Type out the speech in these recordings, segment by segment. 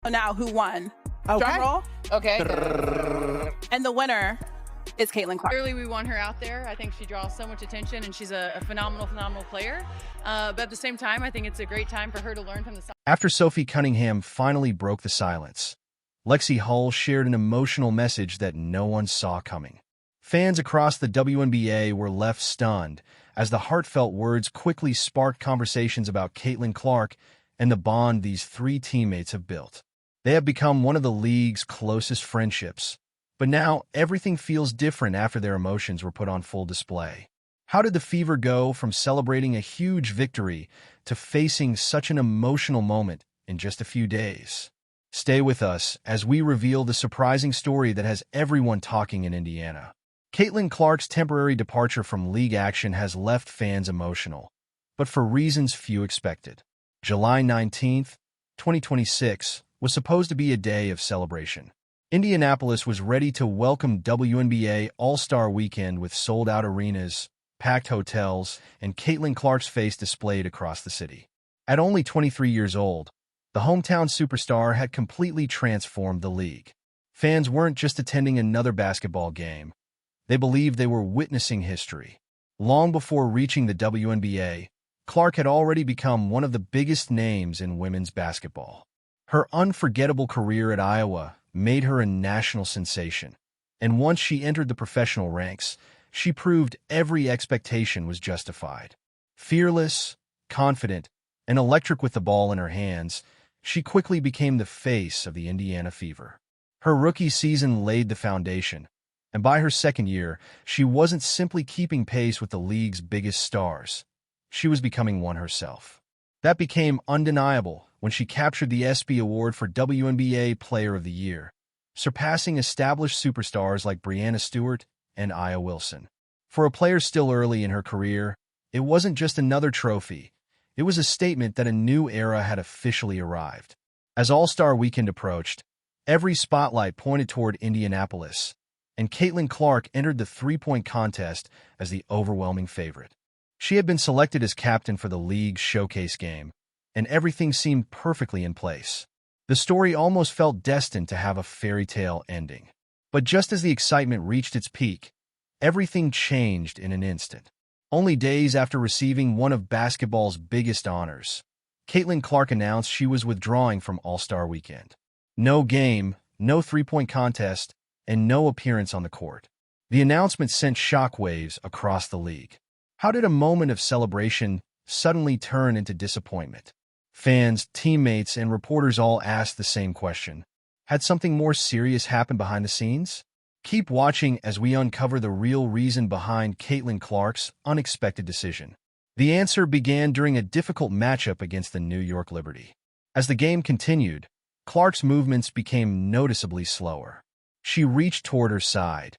Now, who won? Okay. Drum roll. Okay. And the winner is Caitlin Clark. Clearly, we want her out there. I think she draws so much attention, and she's a phenomenal player. But at the same time, I think it's a great time for her to learn from the. After Sophie Cunningham finally broke the silence, Lexie Hull shared an emotional message that no one saw coming. Fans across the Wnba were left stunned as the heartfelt words quickly sparked conversations about Caitlin Clark and the bond these three teammates have built. They have become one of the league's closest friendships, but now everything feels different after their emotions were put on full display. How did the Fever go from celebrating a huge victory to facing such an emotional moment in just a few days? Stay with us as we reveal the surprising story that has everyone talking in Indiana. Caitlin Clark's temporary departure from league action has left fans emotional, but for reasons few expected. July 19th, 2026 was supposed to be a day of celebration. Indianapolis was ready to welcome Wnba All-Star Weekend with sold-out arenas, packed hotels, and Caitlin Clark's face displayed across the city. At only 23 years old, the hometown superstar had completely transformed the league. Fans weren't just attending another basketball game. They believed they were witnessing history. Long before reaching the Wnba, Clark had already become one of the biggest names in women's basketball. Her unforgettable career at Iowa made her a national sensation, and once she entered the professional ranks, she proved every expectation was justified. Fearless, confident, and electric with the ball in her hands, she quickly became the face of the Indiana Fever. Her rookie season laid the foundation, and by her second year, she wasn't simply keeping pace with the league's biggest stars. She was becoming one herself. That became undeniable when she captured the ESPY award for Wnba Player of the Year, surpassing established superstars like Breanna Stewart and Aya Wilson. For a player still early in her career, it wasn't just another trophy. It was a statement that a new era had officially arrived. As All-Star Weekend approached, every spotlight pointed toward Indianapolis, and Caitlin Clark entered the three-point contest as the overwhelming favorite. She had been selected as captain for the league's showcase game, and everything seemed perfectly in place. The story almost felt destined to have a fairy tale ending. But just as the excitement reached its peak, everything changed in an instant. Only days after receiving one of basketball's biggest honors, Caitlin Clark announced she was withdrawing from All-Star Weekend. No game, no three-point contest, and no appearance on the court. The announcement sent shockwaves across the league. How did a moment of celebration suddenly turn into disappointment? Fans, teammates, and reporters all asked the same question. Had something more serious happened behind the scenes? Keep watching as we uncover the real reason behind Caitlin Clark's unexpected decision. The answer began during a difficult matchup against the New York Liberty. As the game continued, Clark's movements became noticeably slower. She reached toward her side,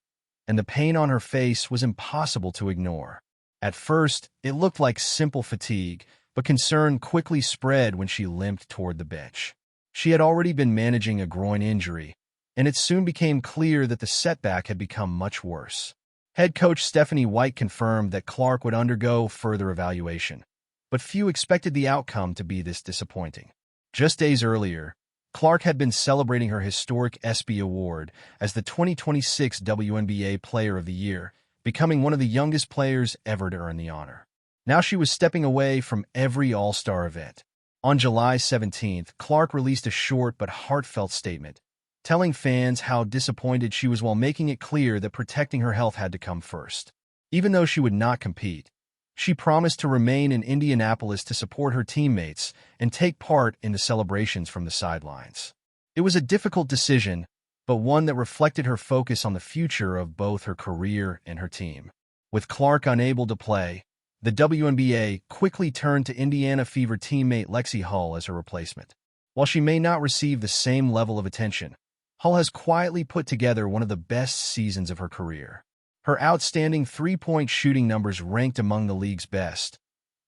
and the pain on her face was impossible to ignore. At first, it looked like simple fatigue, but concern quickly spread when she limped toward the bench. She had already been managing a groin injury, and it soon became clear that the setback had become much worse. Head coach Stephanie White confirmed that Clark would undergo further evaluation, but few expected the outcome to be this disappointing. Just days earlier, Clark had been celebrating her historic ESPY award as the 2026 Wnba Player of the Year, becoming one of the youngest players ever to earn the honor. Now she was stepping away from every All-Star event. On July 17th, Clark released a short but heartfelt statement, telling fans how disappointed she was while making it clear that protecting her health had to come first. Even though she would not compete, she promised to remain in Indianapolis to support her teammates and take part in the celebrations from the sidelines. It was a difficult decision, but one that reflected her focus on the future of both her career and her team. With Clark unable to play, the Wnba quickly turned to Indiana Fever teammate Lexie Hull as her replacement. While she may not receive the same level of attention, Hull has quietly put together one of the best seasons of her career. Her outstanding three-point shooting numbers ranked among the league's best,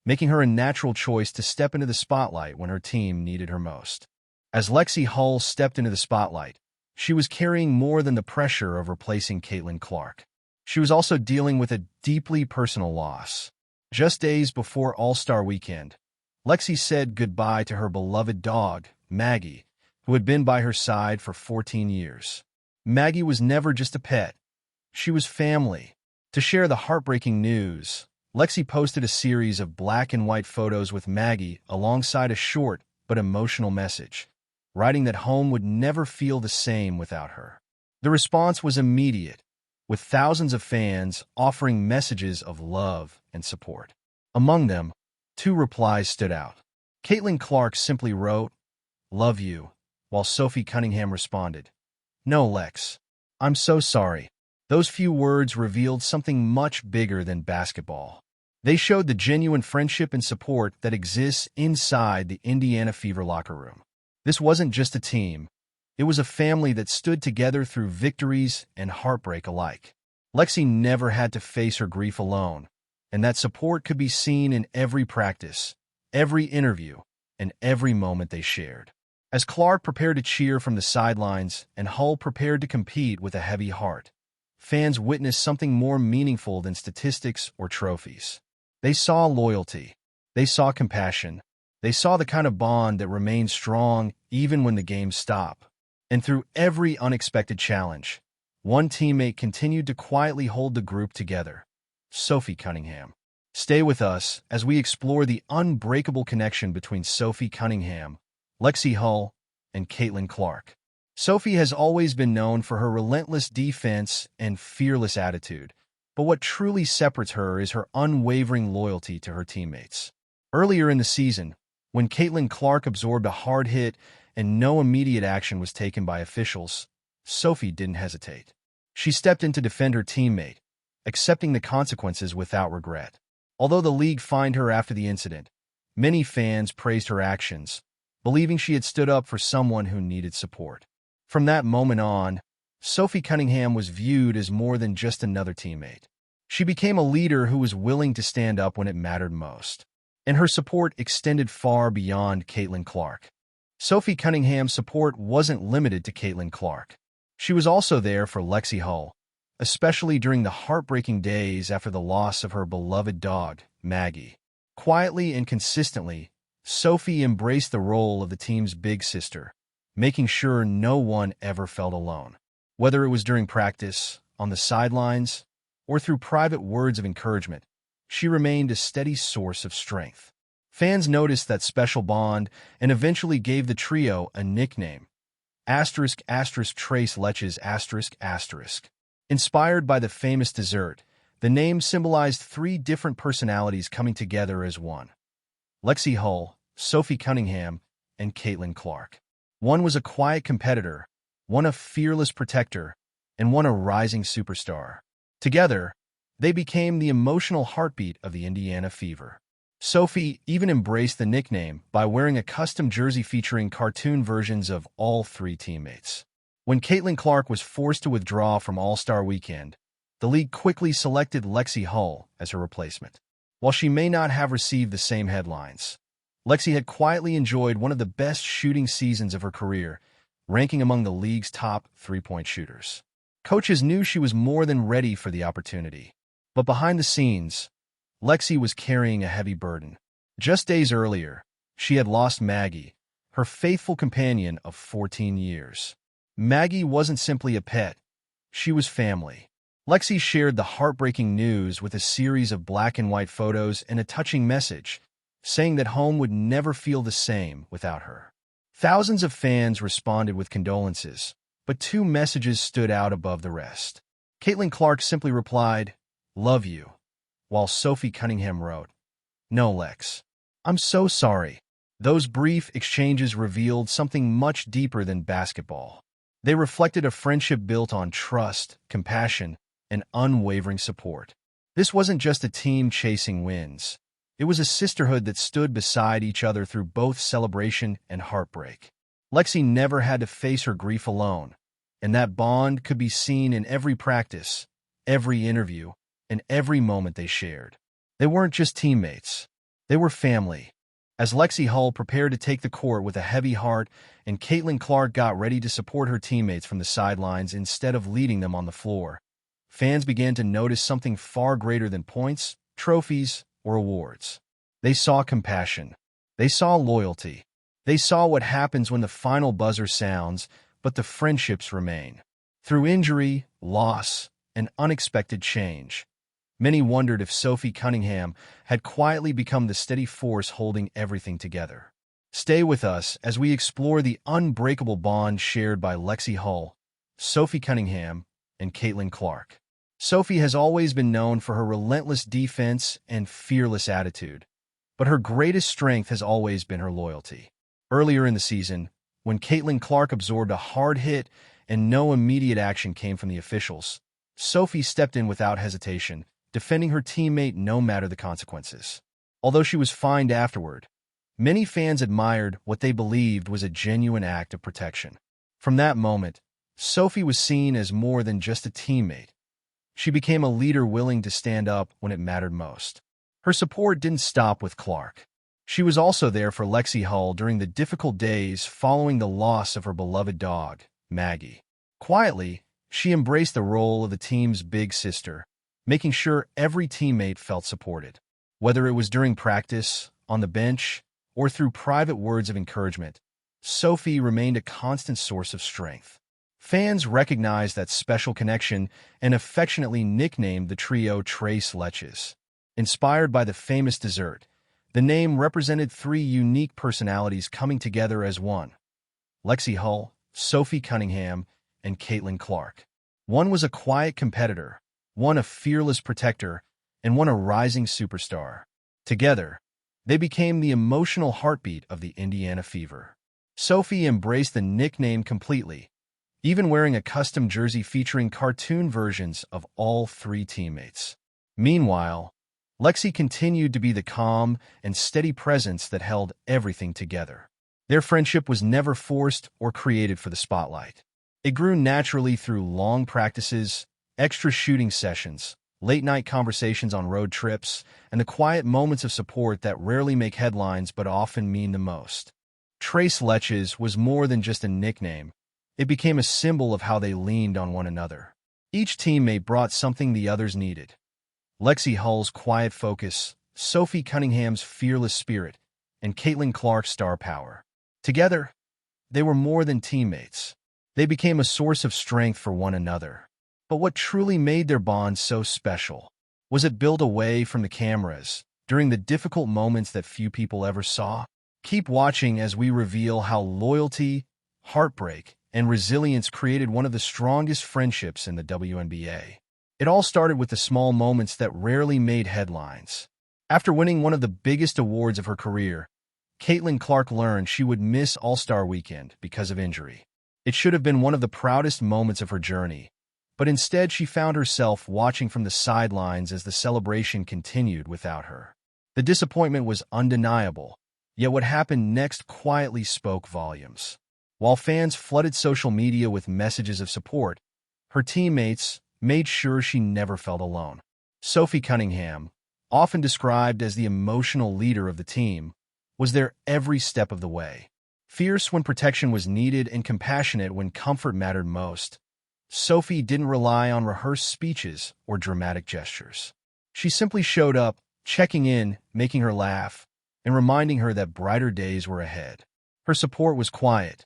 making her a natural choice to step into the spotlight when her team needed her most. As Lexie Hull stepped into the spotlight, she was carrying more than the pressure of replacing Caitlin Clark. She was also dealing with a deeply personal loss. Just days before All-Star Weekend, Lexie said goodbye to her beloved dog, Maggie, who had been by her side for 14 years. Maggie was never just a pet. She was family. To share the heartbreaking news, Lexie posted a series of black and white photos with Maggie alongside a short but emotional message, writing that home would never feel the same without her. The response was immediate, with thousands of fans offering messages of love and support. Among them, 2 replies stood out. Caitlin Clark simply wrote, "Love you," while Sophie Cunningham responded, "No, Lex. I'm so sorry." Those few words revealed something much bigger than basketball. They showed the genuine friendship and support that exists inside the Indiana Fever locker room. This wasn't just a team. It was a family that stood together through victories and heartbreak alike. Lexie never had to face her grief alone, and that support could be seen in every practice, every interview, and every moment they shared. As Clark prepared to cheer from the sidelines and Hull prepared to compete with a heavy heart, fans witnessed something more meaningful than statistics or trophies. They saw loyalty. They saw compassion. They saw the kind of bond that remains strong even when the games stop. And through every unexpected challenge, one teammate continued to quietly hold the group together: Sophie Cunningham. Stay with us as we explore the unbreakable connection between Sophie Cunningham, Lexie Hull, and Caitlin Clark. Sophie has always been known for her relentless defense and fearless attitude, but what truly separates her is her unwavering loyalty to her teammates. Earlier in the season, when Caitlin Clark absorbed a hard hit and no immediate action was taken by officials, Sophie didn't hesitate. She stepped in to defend her teammate, accepting the consequences without regret. Although the league fined her after the incident, many fans praised her actions, believing she had stood up for someone who needed support. From that moment on, Sophie Cunningham was viewed as more than just another teammate. She became a leader who was willing to stand up when it mattered most. And her support extended far beyond Caitlin Clark. Sophie Cunningham's support wasn't limited to Caitlin Clark. She was also there for Lexie Hull, especially during the heartbreaking days after the loss of her beloved dog, Maggie. Quietly and consistently, Sophie embraced the role of the team's big sister, making sure no one ever felt alone. Whether it was during practice, on the sidelines, or through private words of encouragement, she remained a steady source of strength. Fans noticed that special bond and eventually gave the trio a nickname, **Trace Leches**. Inspired by the famous dessert, the name symbolized 3 different personalities coming together as one: Lexie Hull, Sophie Cunningham, and Caitlin Clark. One was a quiet competitor, one a fearless protector, and one a rising superstar. Together, they became the emotional heartbeat of the Indiana Fever. Sophie even embraced the nickname by wearing a custom jersey featuring cartoon versions of all 3 teammates. When Caitlin Clark was forced to withdraw from All-Star Weekend, the league quickly selected Lexie Hull as her replacement. While she may not have received the same headlines, Lexie had quietly enjoyed one of the best shooting seasons of her career, ranking among the league's top 3-point shooters. Coaches knew she was more than ready for the opportunity. But behind the scenes, Lexie was carrying a heavy burden. Just days earlier, she had lost Maggie, her faithful companion of 14 years. Maggie wasn't simply a pet. She was family. Lexie shared the heartbreaking news with a series of black and white photos and a touching message, saying that home would never feel the same without her. Thousands of fans responded with condolences, but 2 messages stood out above the rest. Caitlin Clark simply replied, "Love you," while Sophie Cunningham wrote, "No, Lex. I'm so sorry." Those brief exchanges revealed something much deeper than basketball. They reflected a friendship built on trust, compassion, and unwavering support. This wasn't just a team chasing wins. It was a sisterhood that stood beside each other through both celebration and heartbreak. Lexie never had to face her grief alone, and that bond could be seen in every practice, every interview, and every moment they shared. They weren't just teammates. They were family. As Lexie Hull prepared to take the court with a heavy heart and Caitlin Clark got ready to support her teammates from the sidelines instead of leading them on the floor, fans began to notice something far greater than points, trophies, or awards. They saw compassion. They saw loyalty. They saw what happens when the final buzzer sounds, but the friendships remain. Through injury, loss, and unexpected change, many wondered if Sophie Cunningham had quietly become the steady force holding everything together. Stay with us as we explore the unbreakable bond shared by Lexie Hull, Sophie Cunningham, and Caitlin Clark. Sophie has always been known for her relentless defense and fearless attitude, but her greatest strength has always been her loyalty. Earlier in the season, when Caitlin Clark absorbed a hard hit and no immediate action came from the officials, Sophie stepped in without hesitation, defending her teammate no matter the consequences. Although she was fined afterward, many fans admired what they believed was a genuine act of protection. From that moment, Sophie was seen as more than just a teammate. She became a leader willing to stand up when it mattered most. Her support didn't stop with Clark. She was also there for Lexie Hull during the difficult days following the loss of her beloved dog, Maggie. Quietly, she embraced the role of the team's big sister, making sure every teammate felt supported. Whether it was during practice, on the bench, or through private words of encouragement, Sophie remained a constant source of strength. Fans recognized that special connection and affectionately nicknamed the trio Tres Leches. Inspired by the famous dessert, the name represented three unique personalities coming together as one: Lexie Hull, Sophie Cunningham, and Caitlin Clark. One was a quiet competitor, one a fearless protector, and one a rising superstar. Together, they became the emotional heartbeat of the Indiana Fever. Sophie embraced the nickname completely, even wearing a custom jersey featuring cartoon versions of all three teammates. Meanwhile, Lexie continued to be the calm and steady presence that held everything together. Their friendship was never forced or created for the spotlight. It grew naturally through long practices, extra shooting sessions, late-night conversations on road trips, and the quiet moments of support that rarely make headlines but often mean the most. Tres Leches was more than just a nickname. It became a symbol of how they leaned on one another. Each teammate brought something the others needed: Lexie Hull's quiet focus, Sophie Cunningham's fearless spirit, and Caitlin Clark's star power. Together, they were more than teammates. They became a source of strength for one another. But what truly made their bond so special was it built away from the cameras, during the difficult moments that few people ever saw. Keep watching as we reveal how loyalty, heartbreak, and resilience created one of the strongest friendships in the WNBA. It all started with the small moments that rarely made headlines. After winning one of the biggest awards of her career, Caitlin Clark learned she would miss All-Star Weekend because of injury. It should have been one of the proudest moments of her journey, but instead she found herself watching from the sidelines as the celebration continued without her. The disappointment was undeniable, yet what happened next quietly spoke volumes. While fans flooded social media with messages of support, her teammates made sure she never felt alone. Sophie Cunningham, often described as the emotional leader of the team, was there every step of the way. Fierce when protection was needed and compassionate when comfort mattered most, Sophie didn't rely on rehearsed speeches or dramatic gestures. She simply showed up, checking in, making her laugh, and reminding her that brighter days were ahead. Her support was quiet,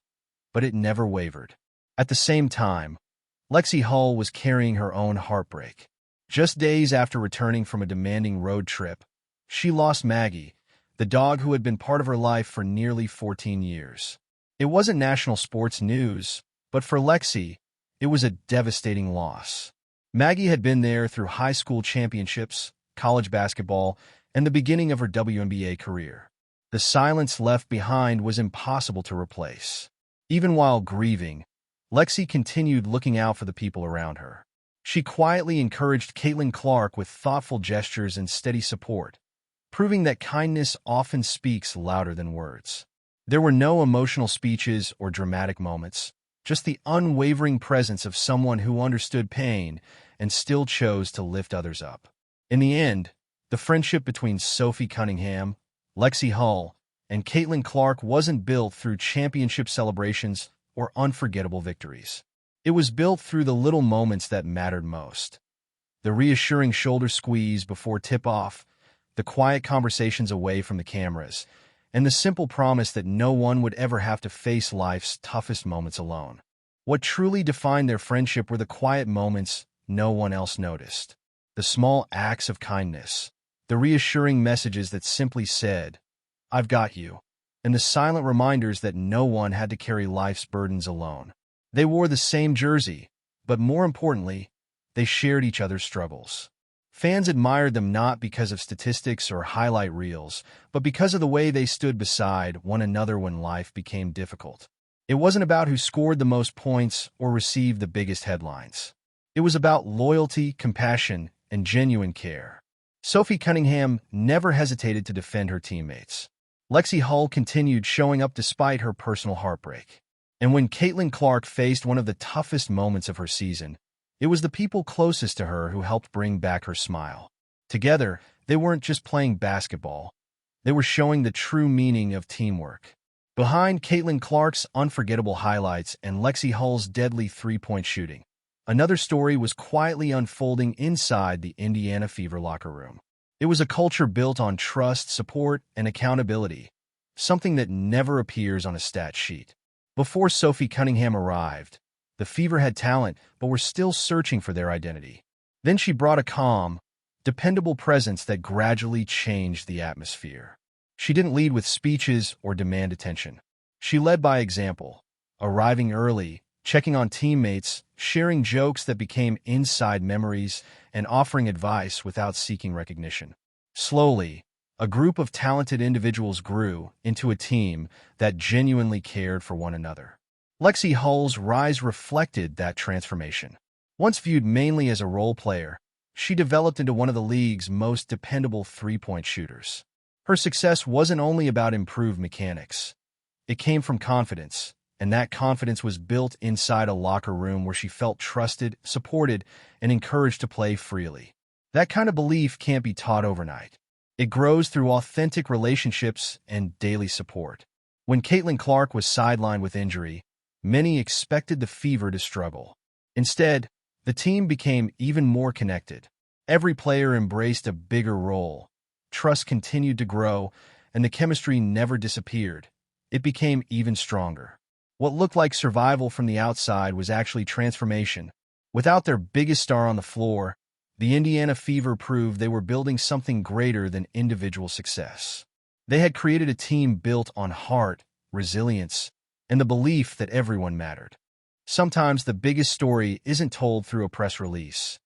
but it never wavered. At the same time, Lexie Hull was carrying her own heartbreak. Just days after returning from a demanding road trip, she lost Maggie, the dog who had been part of her life for nearly 14 years. It wasn't national sports news, but for Lexie, it was a devastating loss. Maggie had been there through high school championships, college basketball, and the beginning of her WNBA career. The silence left behind was impossible to replace. Even while grieving, Lexie continued looking out for the people around her. She quietly encouraged Caitlin Clark with thoughtful gestures and steady support, proving that kindness often speaks louder than words. There were no emotional speeches or dramatic moments, just the unwavering presence of someone who understood pain and still chose to lift others up. In the end, the friendship between Sophie Cunningham, Lexie Hull, and Caitlin Clark wasn't built through championship celebrations or unforgettable victories. It was built through the little moments that mattered most. The reassuring shoulder squeeze before tip-off, the quiet conversations away from the cameras, and the simple promise that no one would ever have to face life's toughest moments alone. What truly defined their friendship were the quiet moments no one else noticed, the small acts of kindness, the reassuring messages that simply said, "I've got you," and the silent reminders that no one had to carry life's burdens alone. They wore the same jersey, but more importantly, they shared each other's struggles. Fans admired them not because of statistics or highlight reels, but because of the way they stood beside one another when life became difficult. It wasn't about who scored the most points or received the biggest headlines. It was about loyalty, compassion, and genuine care. Sophie Cunningham never hesitated to defend her teammates. Lexie Hull continued showing up despite her personal heartbreak. And when Caitlin Clark faced one of the toughest moments of her season, it was the people closest to her who helped bring back her smile. Together, they weren't just playing basketball. They were showing the true meaning of teamwork. Behind Caitlin Clark's unforgettable highlights and Lexie Hull's deadly three-point shooting, another story was quietly unfolding inside the Indiana Fever locker room. It was a culture built on trust, support, and accountability, something that never appears on a stat sheet. Before Sophie Cunningham arrived, the Fever had talent, but were still searching for their identity. Then she brought a calm, dependable presence that gradually changed the atmosphere. She didn't lead with speeches or demand attention. She led by example, arriving early, checking on teammates, sharing jokes that became inside memories, and offering advice without seeking recognition. Slowly, a group of talented individuals grew into a team that genuinely cared for one another. Lexie Hull's rise reflected that transformation. Once viewed mainly as a role player, she developed into one of the league's most dependable three-point shooters. Her success wasn't only about improved mechanics. It came from confidence, and that confidence was built inside a locker room where she felt trusted, supported, and encouraged to play freely. That kind of belief can't be taught overnight. It grows through authentic relationships and daily support. When Caitlin Clark was sidelined with injury, many expected the Fever to struggle. Instead, the team became even more connected. Every player embraced a bigger role. Trust continued to grow, and the chemistry never disappeared. It became even stronger. What looked like survival from the outside was actually transformation. Without their biggest star on the floor, the Indiana Fever proved they were building something greater than individual success. They had created a team built on heart, resilience, and the belief that everyone mattered. Sometimes the biggest story isn't told through a press release.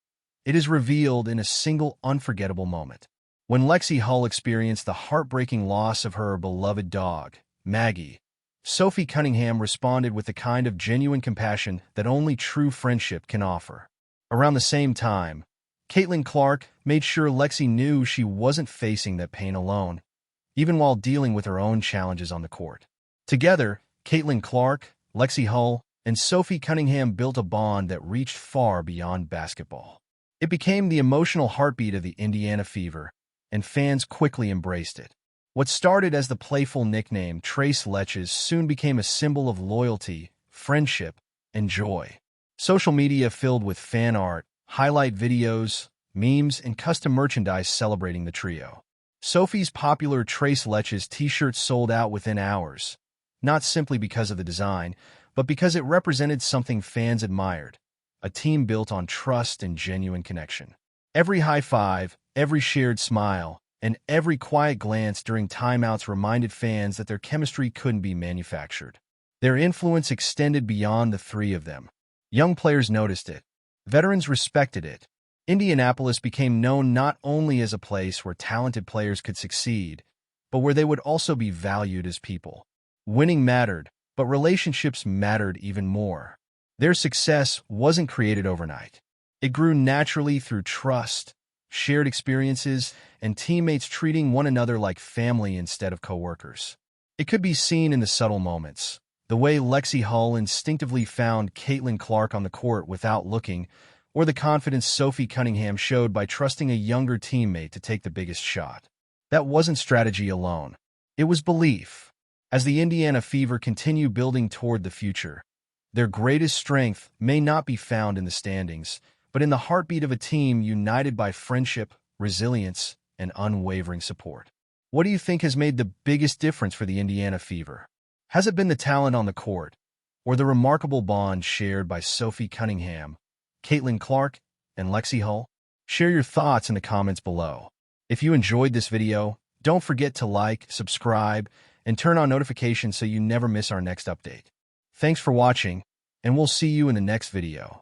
It is revealed in a single unforgettable moment. When Lexie Hull experienced the heartbreaking loss of her beloved dog, Maggie, Sophie Cunningham responded with the kind of genuine compassion that only true friendship can offer. Around the same time, Caitlin Clark made sure Lexie knew she wasn't facing that pain alone, even while dealing with her own challenges on the court. Together, Caitlin Clark, Lexie Hull, and Sophie Cunningham built a bond that reached far beyond basketball. It became the emotional heartbeat of the Indiana Fever, and fans quickly embraced it. What started as the playful nickname Tres Leches soon became a symbol of loyalty, friendship, and joy. Social media filled with fan art, highlight videos, memes, and custom merchandise celebrating the trio. Sophie's popular Tres Leches t-shirt sold out within hours, not simply because of the design, but because it represented something fans admired, a team built on trust and genuine connection. Every high five, every shared smile, and every quiet glance during timeouts reminded fans that their chemistry couldn't be manufactured. Their influence extended beyond the three of them. Young players noticed it. Veterans respected it. Indianapolis became known not only as a place where talented players could succeed, but where they would also be valued as people. Winning mattered, but relationships mattered even more. Their success wasn't created overnight. It grew naturally through trust, shared experiences, and teammates treating one another like family instead of coworkers. It could be seen in the subtle moments, the way Lexie Hull instinctively found Caitlin Clark on the court without looking, or the confidence Sophie Cunningham showed by trusting a younger teammate to take the biggest shot. That wasn't strategy alone. It was belief. As the Indiana Fever continue building toward the future, their greatest strength may not be found in the standings, but in the heartbeat of a team united by friendship, resilience, and unwavering support. What do you think has made the biggest difference for the Indiana Fever? Has it been the talent on the court, or the remarkable bond shared by Sophie Cunningham, Caitlin Clark, and Lexie Hull? Share your thoughts in the comments below. If you enjoyed this video, don't forget to like, subscribe, and turn on notifications so you never miss our next update. Thanks for watching, and we'll see you in the next video.